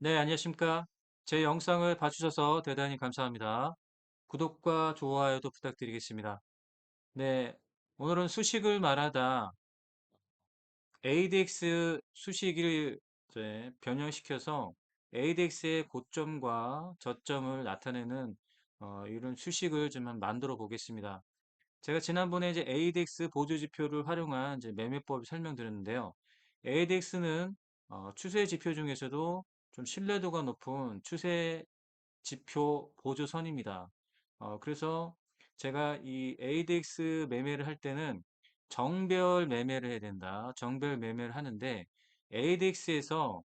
네, 안녕하십니까. 제 영상을 봐주셔서 대단히 감사합니다. 구독과 좋아요도 부탁드리겠습니다. 네, 오늘은 수식을 말하다 ADX 수식을 이제 변형시켜서 ADX의 고점과 저점을 나타내는 이런 수식을 좀 한번 만들어 보겠습니다. 제가 지난번에 이제 ADX 보조지표를 활용한 이제 매매법을 설명드렸는데요. ADX는 추세 지표 중에서도 좀 신뢰도가 높은 추세 지표 보조선입니다. 그래서 제가 이 ADX 매매를 할 때는 정별 매매를 해야 된다. 정별 매매를 하는데 ADX에서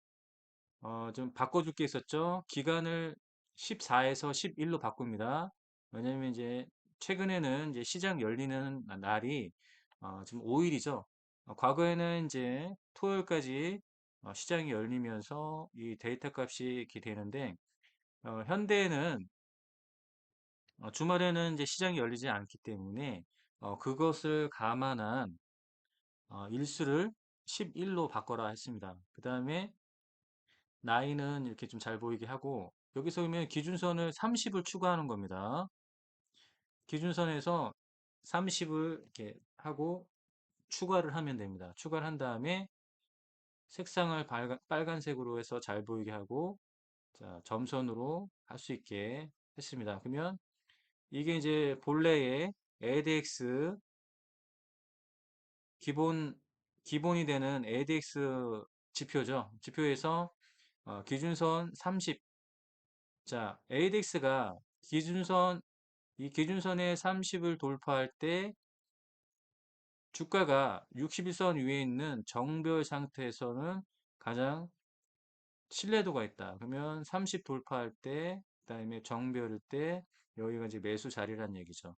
좀 바꿔줄 게 있었죠. 기간을 14에서 11로 바꿉니다. 왜냐면 이제 최근에는 이제 시장 열리는 날이 지금 5일이죠. 과거에는 이제 토요일까지 시장이 열리면서 이 데이터 값이 이렇게 되는데 현대에는 주말에는 이제 시장이 열리지 않기 때문에 그것을 감안한 일수를 11로 바꿔라 했습니다. 그 다음에 나이는 이렇게 좀 잘 보이게 하고 여기서 보면 기준선을 30을 추가하는 겁니다. 기준선에서 30을 이렇게 하고 추가를 하면 됩니다. 추가를 한 다음에 색상을 빨간색으로 해서 잘 보이게 하고 자, 점선으로 할 수 있게 했습니다. 그러면 이게 이제 본래의 ADX 기본 기본이 되는 ADX 지표죠. 지표에서 기준선 30. 자, ADX가 이 기준선의 30을 돌파할 때 주가가 61선 위에 있는 정별 상태에서는 가장 신뢰도가 있다. 그러면 30 돌파할 때, 그다음에 정별일 때 여기가 이제 매수 자리란 얘기죠.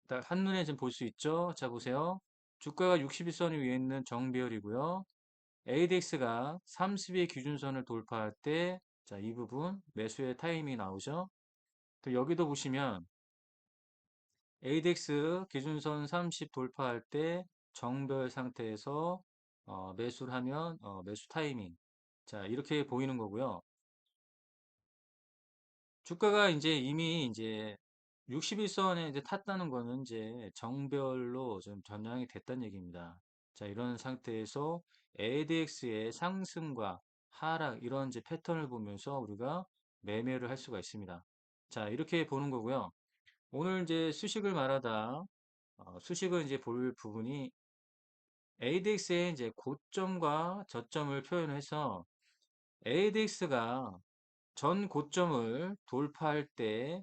딱 한눈에 좀 볼 수 있죠? 자, 보세요. 주가가 61선 위에 있는 정배열이고요. ADX가 30의 기준선을 돌파할 때, 자, 이 부분 매수의 타이밍이 나오죠? 또 여기도 보시면 ADX 기준선 30 돌파할 때 정별 상태에서 매수를 하면 매수 타이밍. 자, 이렇게 보이는 거고요. 주가가 이제 이미 이제 61선에 이제 탔다는 거는 이제 정별로 좀 전향이 됐다는 얘기입니다. 자, 이런 상태에서 ADX의 상승과 하락 이런 이제 패턴을 보면서 우리가 매매를 할 수가 있습니다. 자, 이렇게 보는 거고요. 오늘 이제 수식을 말하다 수식을 이제 볼 부분이 ADX의 이제 고점과 저점을 표현해서 ADX가 전 고점을 돌파할 때,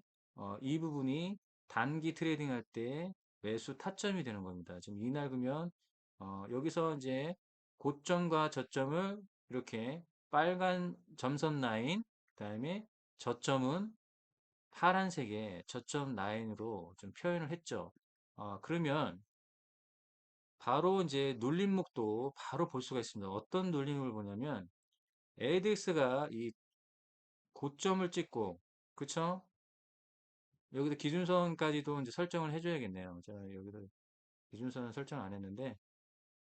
이 부분이 단기 트레이딩 할 때 매수 타점이 되는 겁니다. 지금 이날 보면, 여기서 이제 고점과 저점을 이렇게 빨간 점선 라인, 그 다음에 저점은 파란색의 저점 라인으로 좀 표현을 했죠. 그러면 바로 이제 눌림목도 바로 볼 수가 있습니다. 어떤 눌림을 보냐면, ADX가 이 고점을 찍고, 그쵸? 여기서 기준선까지도 이제 설정을 해줘야겠네요. 제가 여기서 기준선은 설정 안 했는데,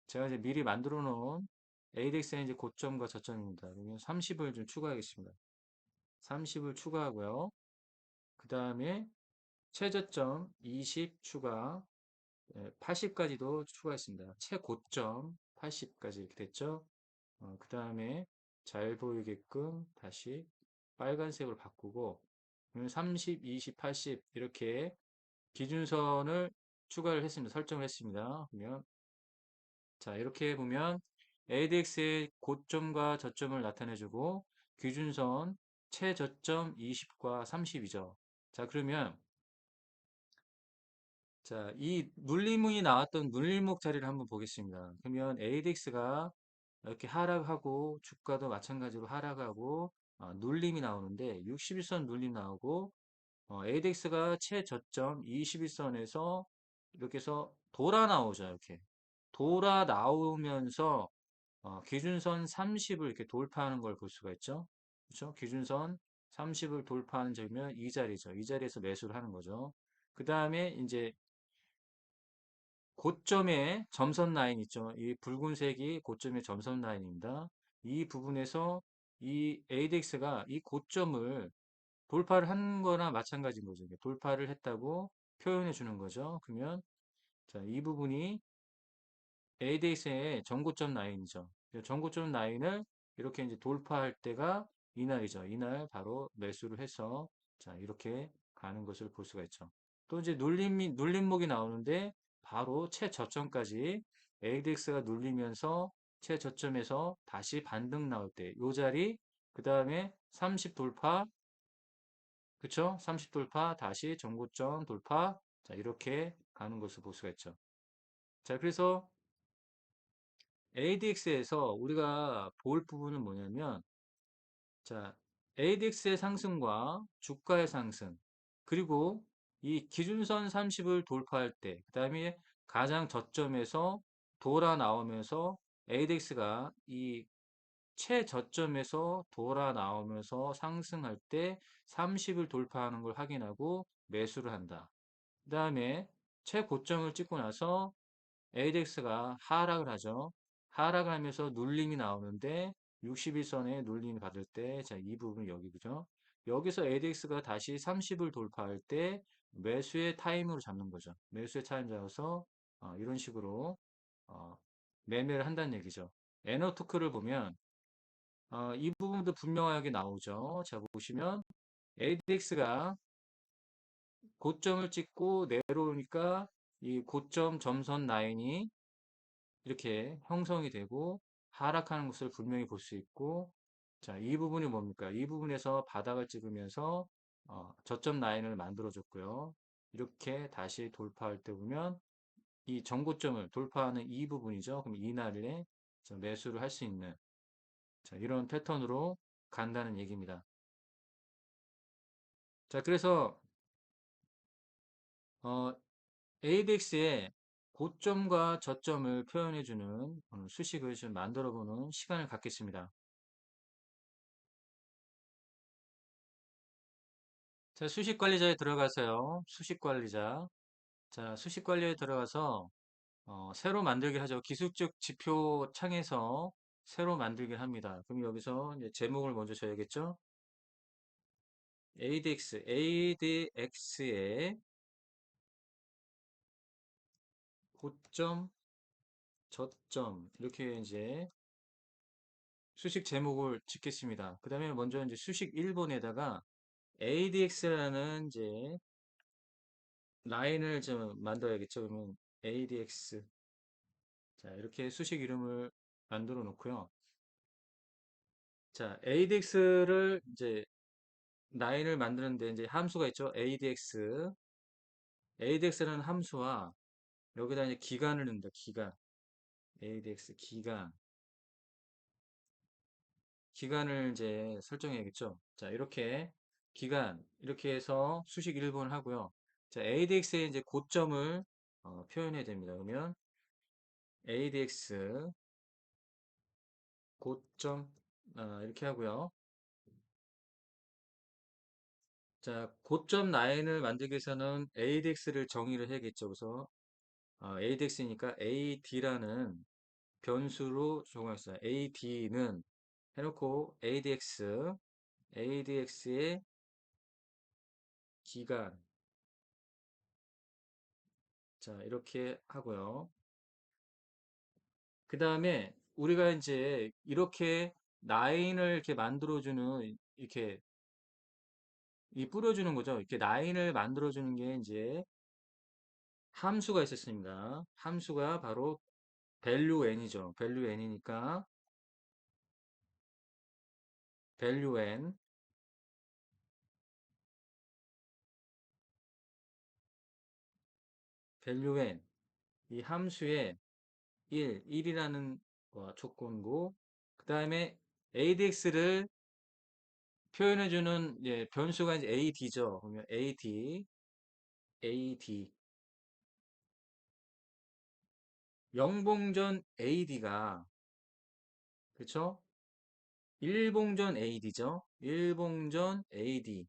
제가 이제 미리 만들어 놓은 ADX의 이제 고점과 저점입니다. 그러면 30을 좀 추가하겠습니다. 30을 추가하고요. 그 다음에 최저점 20 추가, 80까지도 추가했습니다. 최고점 80까지 이렇게 됐죠? 그 다음에 잘 보이게끔 다시 빨간색으로 바꾸고, 30, 20, 80 이렇게 기준선을 추가를 했습니다. 설정을 했습니다. 그러면 자 이렇게 보면 ADX의 고점과 저점을 나타내주고 기준선 최저점 20과 30이죠. 자 그러면 자 이 눌림이 나왔던 눌림목 자리를 한번 보겠습니다. 그러면 ADX가 이렇게 하락하고 주가도 마찬가지로 하락하고 눌림이 나오는데 61선 눌림 나오고 ADX가 최저점 21선에서 이렇게 해서 돌아 나오죠. 이렇게. 돌아 나오면서 기준선 30을 이렇게 돌파하는 걸 볼 수가 있죠. 그렇죠? 기준선 30을 돌파하는 점이면 이 자리죠. 이 자리에서 매수를 하는 거죠. 그 다음에 이제 고점의 점선 라인 있죠. 이 붉은색이 고점의 점선 라인입니다. 이 부분에서 이 ADX가 이 고점을 돌파를 한 거나 마찬가지인 거죠. 돌파를 했다고 표현해 주는 거죠. 그러면 자, 이 부분이 ADX의 전고점 라인이죠. 전고점 라인을 이렇게 이제 돌파할 때가 이날이죠. 이날 바로 매수를 해서 자, 이렇게 가는 것을 볼 수가 있죠. 또 이제 눌림목이 나오는데 바로 최저점까지 ADX가 눌리면서 최저점에서 다시 반등 나올 때 이 자리 그 다음에 30 돌파 그쵸? 30 돌파 다시 전고점 돌파 자 이렇게 가는 것을 볼 수가 있죠. 자 그래서 ADX에서 우리가 볼 부분은 뭐냐면, 자, ADX의 상승과 주가의 상승, 그리고 이 기준선 30을 돌파할 때, 그 다음에 가장 저점에서 돌아 나오면서 ADX가 이 최저점에서 돌아 나오면서 상승할 때 30을 돌파하는 걸 확인하고 매수를 한다. 그 다음에 최고점을 찍고 나서 ADX가 하락을 하죠. 하락을 하면서 눌림이 나오는데 61선에 눌림을 받을 때, 자, 이 부분 여기 그죠? 여기서 ADX가 다시 30을 돌파할 때 매수의 타임으로 잡는 거죠. 매수의 타임 잡아서 이런 식으로 어, 매매를 한다는 얘기죠. 에너토크를 보면 이 부분도 분명하게 나오죠. 자, 보시면 ADX가 고점을 찍고 내려오니까 이 고점 점선 라인이 이렇게 형성이 되고 하락하는 것을 분명히 볼 수 있고 자, 이 부분이 뭡니까? 이 부분에서 바닥을 찍으면서 저점 라인을 만들어 줬고요. 이렇게 다시 돌파할 때 보면 이 정고점을 돌파하는 이 부분이죠. 그럼 이날에 매수를 할 수 있는 자, 이런 패턴으로 간다는 얘기입니다. 자, 그래서 ADX의 고점과 저점을 표현해주는 수식을 좀 만들어 보는 시간을 갖겠습니다. 자, 수식 관리자에 들어가세요. 수식 관리자. 자, 수식 관리에 들어가서 새로 만들기 하죠. 기술적 지표 창에서 새로 만들기를 합니다. 그럼 여기서 이제 제목을 먼저 줘야겠죠? ADX의 고점, 저점 이렇게 이제 수식 제목을 짓겠습니다. 그 다음에 먼저 이제 수식 1번에다가 ADX라는 이제 라인을 좀 만들어야겠죠. 그러면 ADX 자, 이렇게 수식 이름을 만들어 놓고요. 자, ADX를 이제 라인을 만드는데 이제 함수가 있죠. ADX. ADX라는 함수와 여기다 이제 기간을 넣는다. 기간. ADX 기간. 기간을 이제 설정해야겠죠. 자, 이렇게 기간 이렇게 해서 수식 1번을 하고요. 자, ADX의 이제 고점을 표현해야 됩니다. 그러면 ADX 고점 이렇게 하고요. 자, 고점 라인을 만들기 위해서는 ADX를 정의를 해야겠죠. 그래서 ADX니까 AD라는 변수로 적용했어요. AD는 해놓고 ADX의 기간. 자, 이렇게 하고요. 그 다음에 우리가 이제 이렇게 라인을 이렇게 만들어주는, 이렇게 이 뿌려주는 거죠. 이렇게 라인을 만들어주는 게 이제 함수가 있었습니다. 함수가 바로 value n이죠. value n이니까 value n, value n. 이 함수의 1이라는 조건고, 그 다음에 ADX를 표현해주는 변수가 이제 AD죠. 그러면 AD. 영봉전 AD가, 그쵸? 일봉전 AD죠. 일봉전 AD.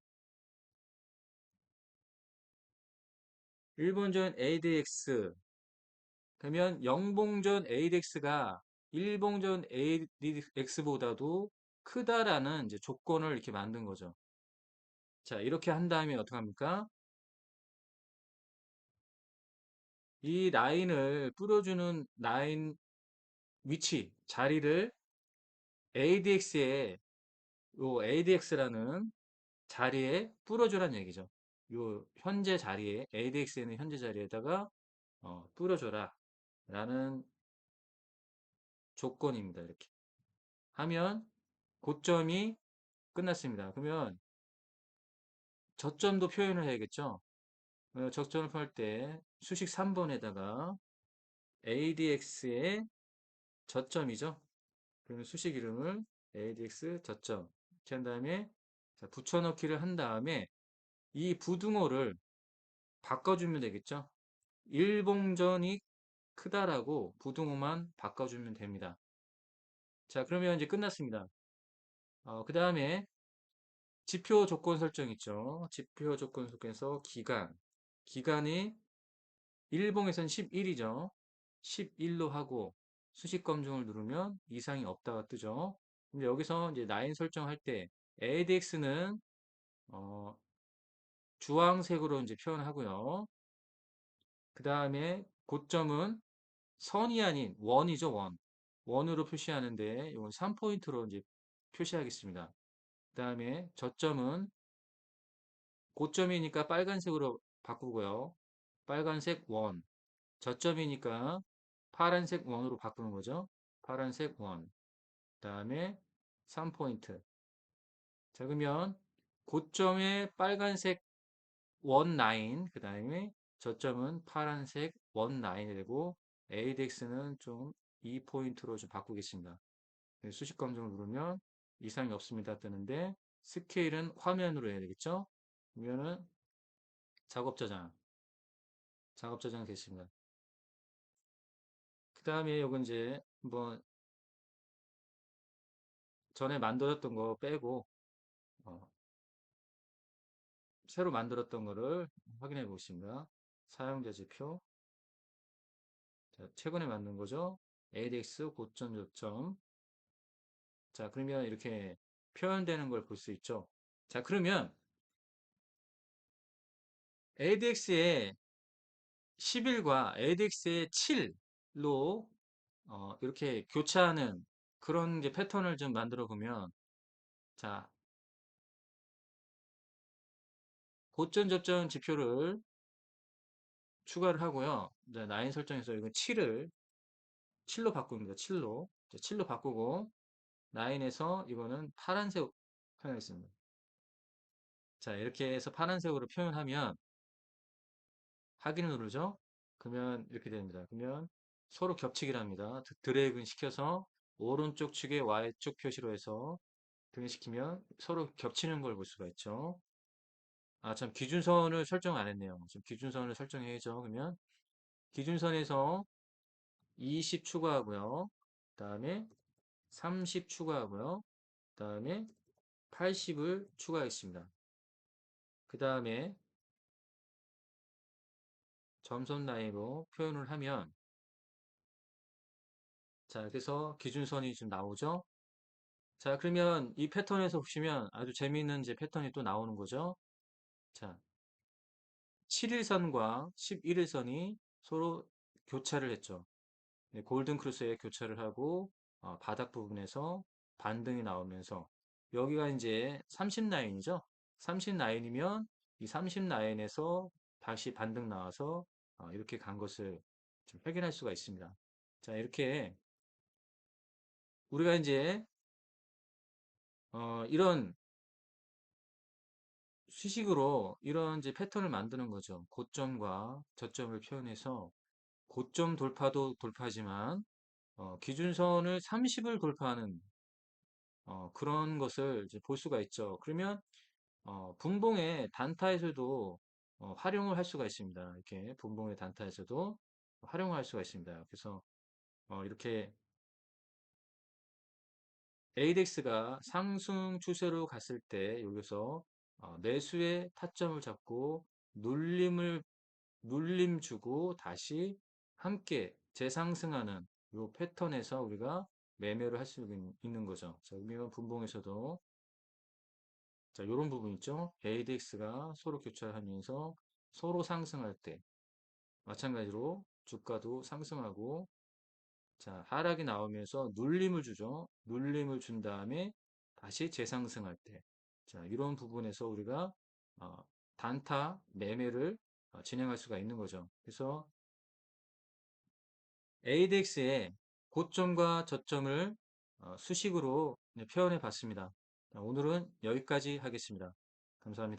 일본전 ADX. 그러면 영봉전 ADX가 일봉전 ADX보다도 크다라는 이제 조건을 이렇게 만든 거죠. 자, 이렇게 한 다음에 어떡합니까? 이 라인을 뿌려주는 라인 위치, 자리를 ADX에, 요 ADX라는 자리에 뿌려주란 얘기죠. 요 현재 자리에, ADX에는 현재 자리에다가 뿌려줘라 라는 조건입니다. 이렇게 하면 고점이 끝났습니다. 그러면 저점도 표현을 해야겠죠. 저점을 표할 때 수식 3번에다가 ADX의 저점이죠. 그러면 수식 이름을 ADX 저점 이렇게 한 다음에 자, 붙여넣기를 한 다음에 이 부등호를 바꿔주면 되겠죠. 일봉전이 크다라고 부등호만 바꿔주면 됩니다. 자, 그러면 이제 끝났습니다. 그 다음에 지표 조건 설정 있죠. 지표 조건 설정에서 기간이 일봉에서는 11이죠. 11로 하고 수식 검증을 누르면 이상이 없다가 뜨죠. 근데 여기서 이제 라인 설정할 때 ADX는 주황색으로 이제 표현하고요. 그 다음에 고점은 선이 아닌 원이죠, 원. 원으로 표시하는데 이건 3포인트로 이제 표시하겠습니다. 그 다음에 저점은 고점이니까 빨간색으로 바꾸고요. 빨간색 원. 저점이니까 파란색 원으로 바꾸는 거죠. 파란색 원. 그 다음에 3포인트. 자, 그러면 고점에 빨간색 원 라인, 그 다음에 저점은 파란색 원 라인이 되고, ADX는 좀 2포인트로 좀 바꾸겠습니다. 수식 검증을 누르면 이상이 없습니다 뜨는데, 스케일은 화면으로 해야 되겠죠? 그러면은 작업 저장, 작업 저장 됐습니다. 그 다음에 요건 이제 한번 전에 만들었던 거 빼고, 어, 새로 만들었던 거를 확인해 보겠습니다. 사용자 지표. 자, 최근에 만든 거죠. ADX 고점 저점. 자, 그러면 이렇게 표현되는 걸 볼 수 있죠. 자, 그러면 ADX의 11과 ADX의 7로 이렇게 교차하는 그런 이제 패턴을 좀 만들어 보면 자, 고점 접점 지표를 추가를 하고요. 이제 라인 설정에서 이거 7로 바꿉니다. 7로. 7로 바꾸고 라인에서 이거는 파란색 표현하겠습니다. 자, 이렇게 해서 파란색으로 표현하면 확인을 누르죠? 그러면 이렇게 됩니다. 그러면 서로 겹치기를 합니다. 드래그 시켜서 오른쪽 측에 Y축 표시로 해서 등시키면 서로 겹치는 걸 볼 수가 있죠. 아, 참, 기준선을 설정 안 했네요. 지금 기준선을 설정해야죠. 그러면 기준선에서 20 추가하고요. 그 다음에 30 추가하고요. 그 다음에 80을 추가하겠습니다. 그 다음에 점선 라인으로 표현을 하면 자, 그래서 기준선이 좀 나오죠. 자, 그러면 이 패턴에서 보시면 아주 재미있는 이제 패턴이 또 나오는 거죠. 자, 7일선과 11일선이 서로 교차를 했죠. 네, 골든 크루스에 교차를 하고 바닥 부분에서 반등이 나오면서 여기가 이제 30 라인이죠. 30 라인이면 이 30 라인에서 다시 반등 나와서 이렇게 간 것을 좀 확인할 수가 있습니다. 자, 이렇게 우리가 이제 이런 수식으로 이런 이제 패턴을 만드는 거죠. 고점과 저점을 표현해서 고점 돌파도 돌파지만 기준선을 30을 돌파하는 그런 것을 이제 볼 수가 있죠. 그러면 분봉의 단타에서도 활용을 할 수가 있습니다. 이렇게 분봉의 단타에서도 활용할 수가 있습니다. 그래서 이렇게 ADX가 상승 추세로 갔을 때 여기서 매수의 타점을 잡고 눌림 주고 다시 함께 재상승하는 이 패턴에서 우리가 매매를 할 수 있는 거죠. 자, 그러면 분봉에서도 자, 요런 부분 있죠? ADX가 서로 교차하면서 서로 상승할 때 마찬가지로 주가도 상승하고 자, 하락이 나오면서 눌림을 주죠. 눌림을 준 다음에 다시 재상승할 때. 자, 이런 부분에서 우리가 어, 단타 매매를 진행할 수가 있는 거죠. 그래서 ADX의 고점과 저점을 수식으로 네, 표현해 봤습니다. 오늘은 여기까지 하겠습니다. 감사합니다.